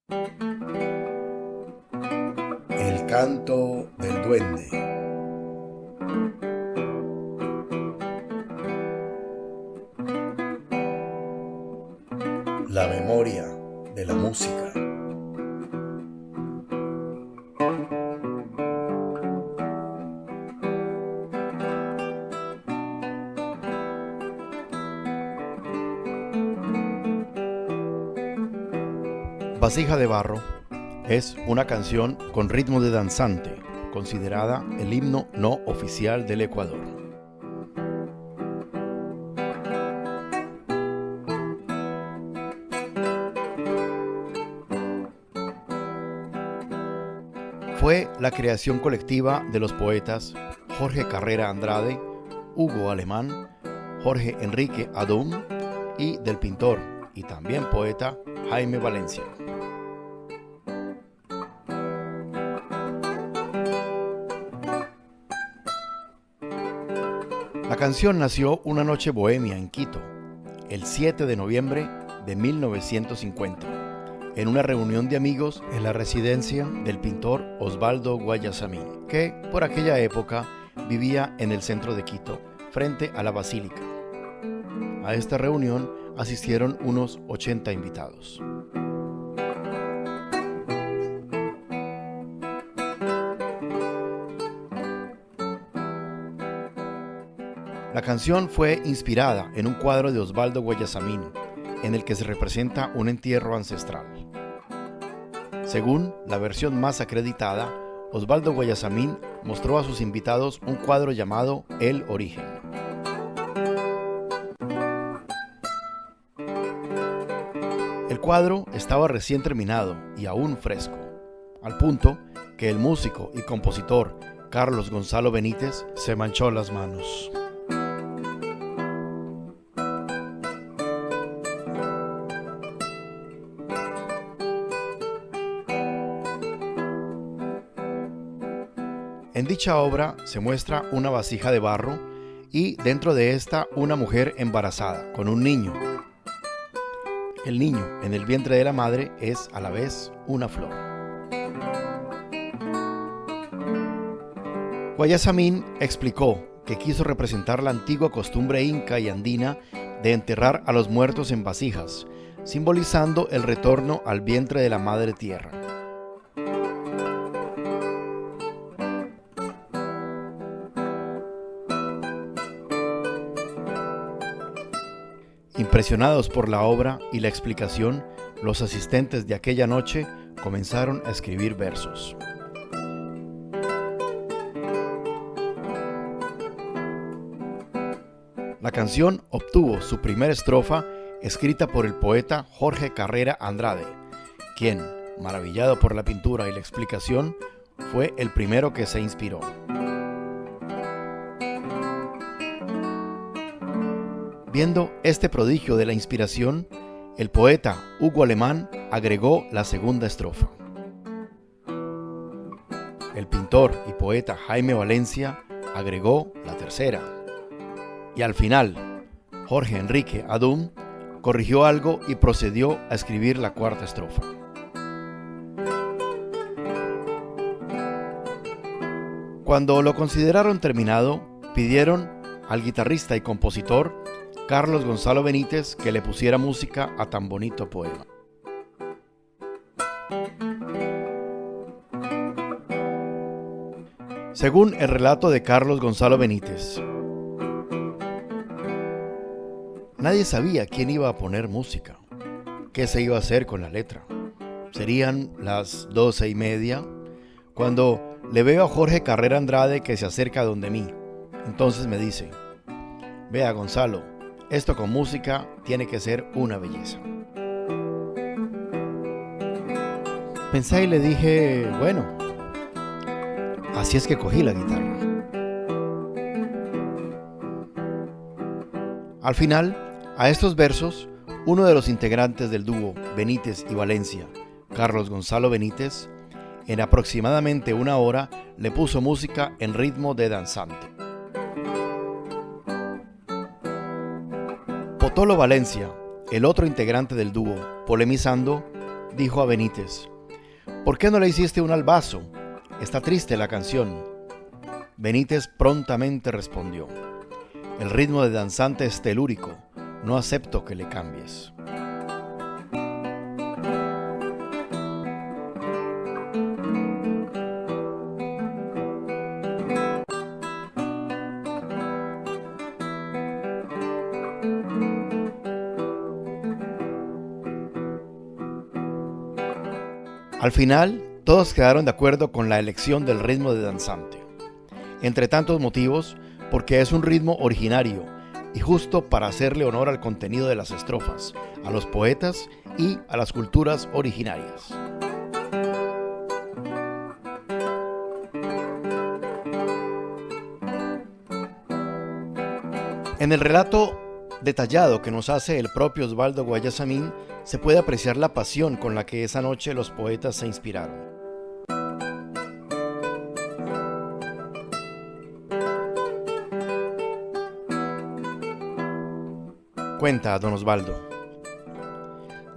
El canto del duende. La memoria de la música. Vasija de barro es una canción con ritmo de danzante, considerada el himno no oficial del Ecuador. Fue la creación colectiva de los poetas Jorge Carrera Andrade, Hugo Alemán, Jorge Enrique Adún y del pintor y también poeta Jaime Valencia. La canción nació una noche bohemia en Quito, el 7 de noviembre de 1950, en una reunión de amigos en la residencia del pintor Osvaldo Guayasamín, que por aquella época vivía en el centro de Quito, frente a la Basílica. A esta reunión asistieron unos 80 invitados. La canción fue inspirada en un cuadro de Osvaldo Guayasamín, en el que se representa un entierro ancestral. Según la versión más acreditada, Osvaldo Guayasamín mostró a sus invitados un cuadro llamado El Origen. El cuadro estaba recién terminado y aún fresco, al punto que el músico y compositor Carlos Gonzalo Benítez se manchó las manos. En dicha obra se muestra una vasija de barro y dentro de esta una mujer embarazada con un niño. El niño en el vientre de la madre es a la vez una flor. Guayasamín explicó que quiso representar la antigua costumbre inca y andina de enterrar a los muertos en vasijas, simbolizando el retorno al vientre de la madre tierra. Impresionados por la obra y la explicación, los asistentes de aquella noche comenzaron a escribir versos. La canción obtuvo su primera estrofa escrita por el poeta Jorge Carrera Andrade, quien, maravillado por la pintura y la explicación, fue el primero que se inspiró. Viendo este prodigio de la inspiración, el poeta Hugo Alemán agregó la segunda estrofa. El pintor y poeta Jaime Valencia agregó la tercera. Y al final, Jorge Enrique Adún corrigió algo y procedió a escribir la cuarta estrofa. Cuando lo consideraron terminado, pidieron al guitarrista y compositor Carlos Gonzalo Benítez que le pusiera música a tan bonito poema. Según el relato de Carlos Gonzalo Benítez, nadie sabía quién iba a poner música, qué se iba a hacer con la letra. Serían las 12:30 cuando le veo a Jorge Carrera Andrade que se acerca donde mí. Entonces me dice: vea, Gonzalo, esto con música tiene que ser una belleza. Pensé y le dije, bueno, así es que cogí la guitarra. Al final, a estos versos, uno de los integrantes del dúo Benítez y Valencia, Carlos Gonzalo Benítez, en aproximadamente una hora le puso música en ritmo de danzante. Potolo Valencia, el otro integrante del dúo, polemizando, dijo a Benítez: ¿por qué no le hiciste un albazo? Está triste la canción. Benítez prontamente respondió: el ritmo de danzante es telúrico, no acepto que le cambies. Al final, todos quedaron de acuerdo con la elección del ritmo de danzante. Entre tantos motivos, porque es un ritmo originario y justo para hacerle honor al contenido de las estrofas, a los poetas y a las culturas originarias. En el relato detallado que nos hace el propio Osvaldo Guayasamín, se puede apreciar la pasión con la que esa noche los poetas se inspiraron. Cuenta don Osvaldo: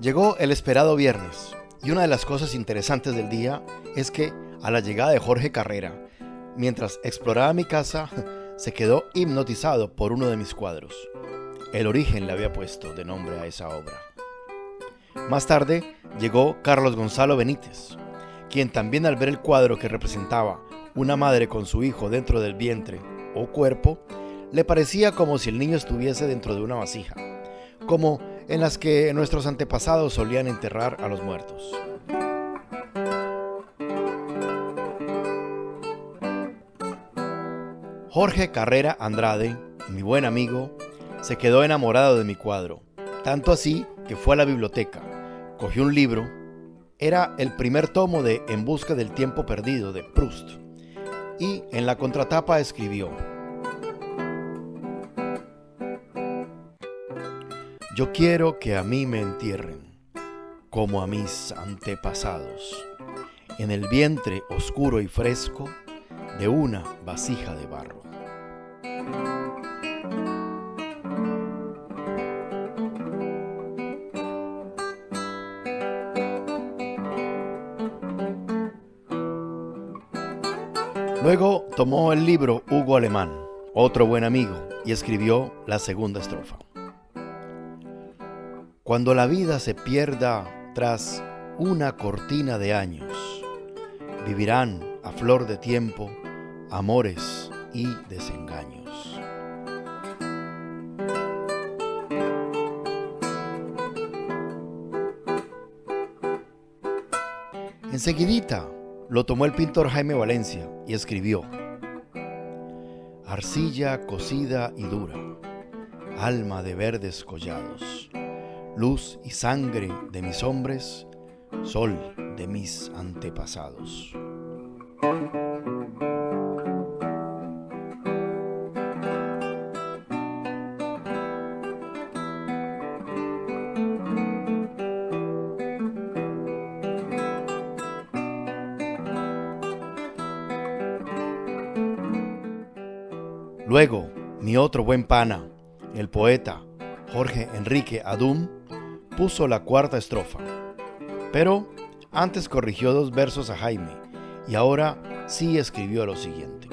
llegó el esperado viernes, y una de las cosas interesantes del día es que, a la llegada de Jorge Carrera, mientras exploraba mi casa, se quedó hipnotizado por uno de mis cuadros. El Origen le había puesto de nombre a esa obra. Más tarde llegó Carlos Gonzalo Benítez, quien también, al ver el cuadro que representaba una madre con su hijo dentro del vientre o cuerpo, le parecía como si el niño estuviese dentro de una vasija, como en las que nuestros antepasados solían enterrar a los muertos. Jorge Carrera Andrade, mi buen amigo, se quedó enamorado de mi cuadro, tanto así que fue a la biblioteca, cogió un libro, era el primer tomo de En busca del tiempo perdido de Proust, y en la contratapa escribió: yo quiero que a mí me entierren, como a mis antepasados, en el vientre oscuro y fresco de una vasija de barro. Luego tomó el libro Hugo Alemán, otro buen amigo, y escribió la segunda estrofa. Cuando la vida se pierda tras una cortina de años, vivirán a flor de tiempo amores y desengaños. Enseguidita lo tomó el pintor Jaime Valencia y escribió: arcilla cocida y dura, alma de verdes collados, luz y sangre de mis hombres, sol de mis antepasados. Luego, mi otro buen pana, el poeta Jorge Enrique Adum, puso la cuarta estrofa, pero antes corrigió 2 versos a Jaime y ahora sí escribió lo siguiente: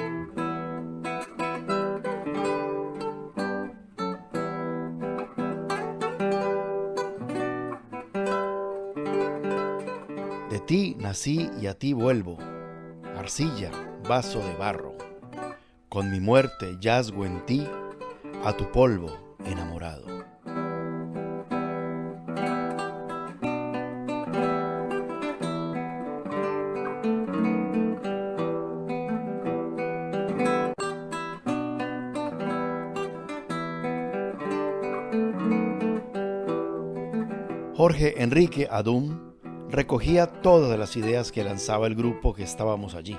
de ti nací y a ti vuelvo, arcilla, vaso de barro. Con mi muerte yazgo en ti, a tu polvo enamorado. Jorge Enrique Adum recogía todas las ideas que lanzaba el grupo que estábamos allí.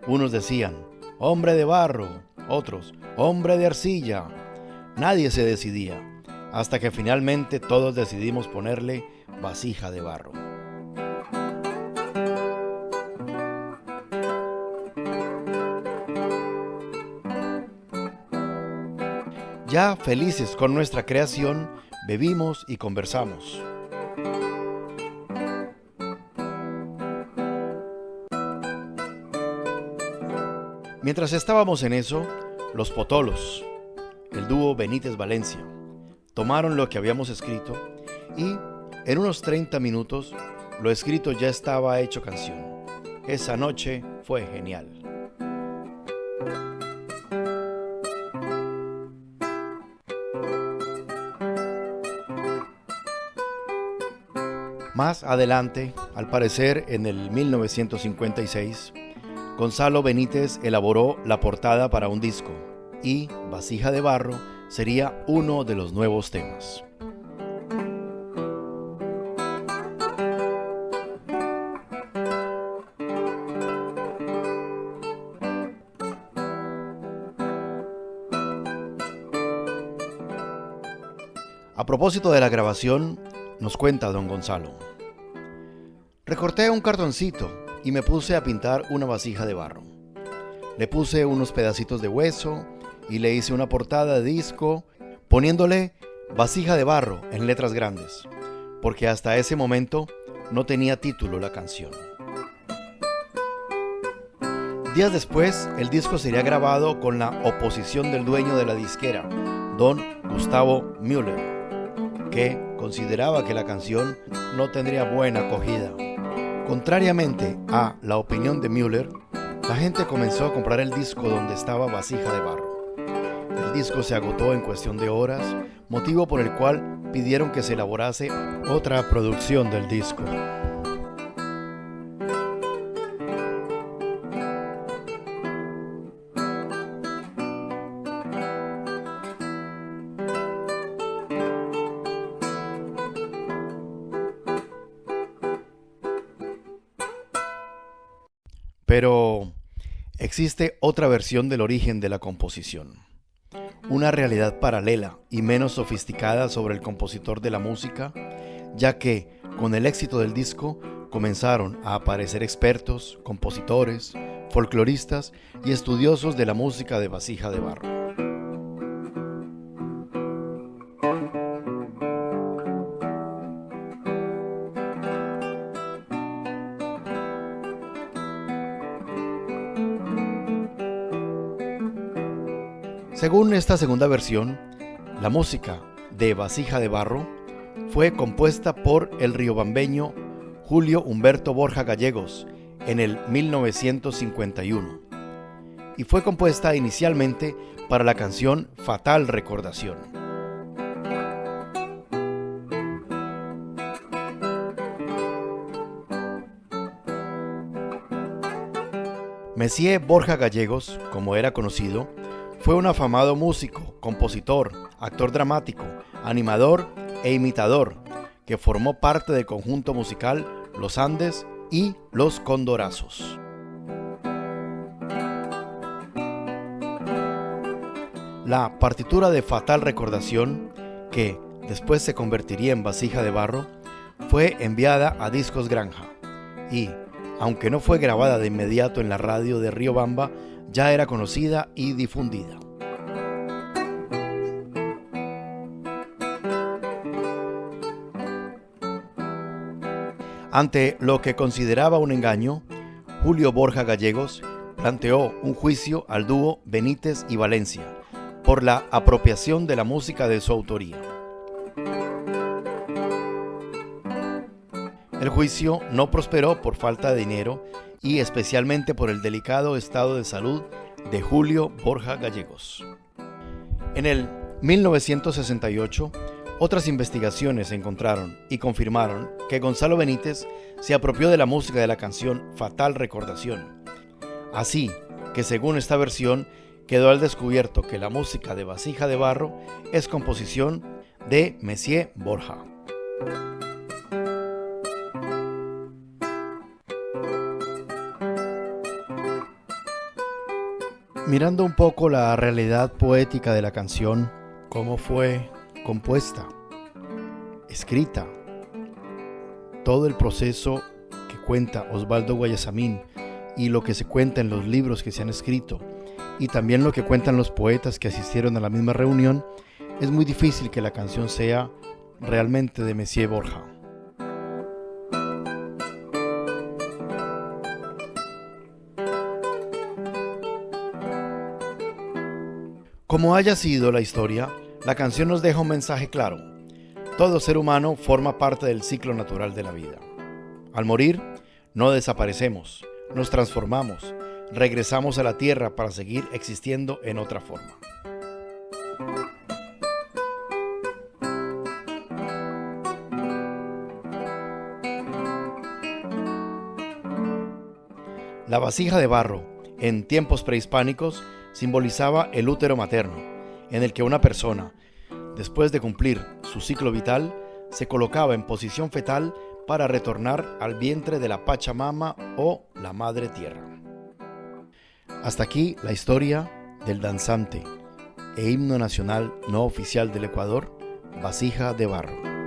Unos decían: hombre de barro, otros: hombre de arcilla. Nadie se decidía, hasta que finalmente todos decidimos ponerle vasija de barro. Ya felices con nuestra creación, bebimos y conversamos. Mientras estábamos en eso, los Potolos, el dúo Benítez-Valencia, tomaron lo que habíamos escrito y en unos 30 minutos lo escrito ya estaba hecho canción. Esa noche fue genial. Más adelante, al parecer en el 1956, Gonzalo Benítez elaboró la portada para un disco y Vasija de Barro sería uno de los nuevos temas. A propósito de la grabación, nos cuenta don Gonzalo: recorté un cartoncito y me puse a pintar una vasija de barro. Le puse unos pedacitos de hueso y le hice una portada de disco poniéndole Vasija de Barro en letras grandes, porque hasta ese momento no tenía título la canción. Días después, el disco sería grabado con la oposición del dueño de la disquera, don Gustavo Müller, que consideraba que la canción no tendría buena acogida. Contrariamente a la opinión de Müller, la gente comenzó a comprar el disco donde estaba Vasija de Barro. El disco se agotó en cuestión de horas, motivo por el cual pidieron que se elaborase otra producción del disco. Pero existe otra versión del origen de la composición, una realidad paralela y menos sofisticada sobre el compositor de la música, ya que con el éxito del disco comenzaron a aparecer expertos, compositores, folcloristas y estudiosos de la música de Vasija de Barro. Según esta segunda versión, la música de Vasija de Barro fue compuesta por el riobambeño Julio Humberto Borja Gallegos en el 1951 y fue compuesta inicialmente para la canción Fatal Recordación. Messier Borja Gallegos, como era conocido, fue un afamado músico, compositor, actor dramático, animador e imitador que formó parte del conjunto musical Los Andes y Los Condorazos. La partitura de Fatal Recordación, que después se convertiría en Vasija de Barro, fue enviada a Discos Granja y, aunque no fue grabada de inmediato en la radio de Riobamba, ya era conocida y difundida. Ante lo que consideraba un engaño, Julio Borja Gallegos planteó un juicio al dúo Benítez y Valencia por la apropiación de la música de su autoría. El juicio no prosperó por falta de dinero y especialmente por el delicado estado de salud de Julio Borja Gallegos. En el 1968, otras investigaciones encontraron y confirmaron que Gonzalo Benítez se apropió de la música de la canción Fatal Recordación. Así que, según esta versión, quedó al descubierto que la música de Vasija de Barro es composición de Messier Borja. Mirando un poco la realidad poética de la canción, cómo fue compuesta, escrita, todo el proceso que cuenta Osvaldo Guayasamín y lo que se cuenta en los libros que se han escrito y también lo que cuentan los poetas que asistieron a la misma reunión, es muy difícil que la canción sea realmente de Messier Borja. Como haya sido la historia, la canción nos deja un mensaje claro. Todo ser humano forma parte del ciclo natural de la vida. Al morir, no desaparecemos, nos transformamos, regresamos a la tierra para seguir existiendo en otra forma. La vasija de barro, en tiempos prehispánicos, simbolizaba el útero materno, en el que una persona, después de cumplir su ciclo vital, se colocaba en posición fetal para retornar al vientre de la Pachamama o la Madre Tierra. Hasta aquí la historia del danzante e himno nacional no oficial del Ecuador, Vasija de Barro.